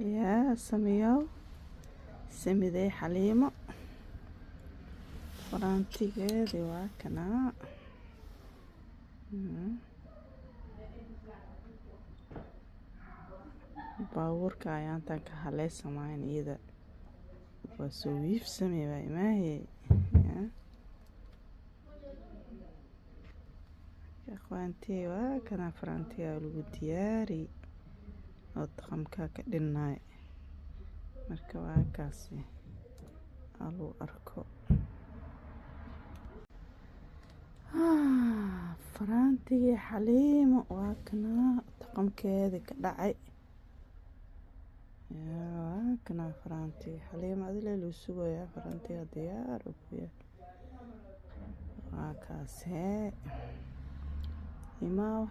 يا سميو سميدي حليمة فرانتيgeedi waa kana baabuurka ayaan tan ka haleysamayn iyada waa soo wiifsamay baa imaahay akhwaantii waa kana farantiga lagu diyaari oo dhaqamka ka dhinnaay marka waa kaasi alu arko farantiga xaliimo waa kana dhaqamkeeda ka dhacay waa kana farantiga xaliimo adile loo sugayaa farantiga diyaar u yahay waa kaasi imaaw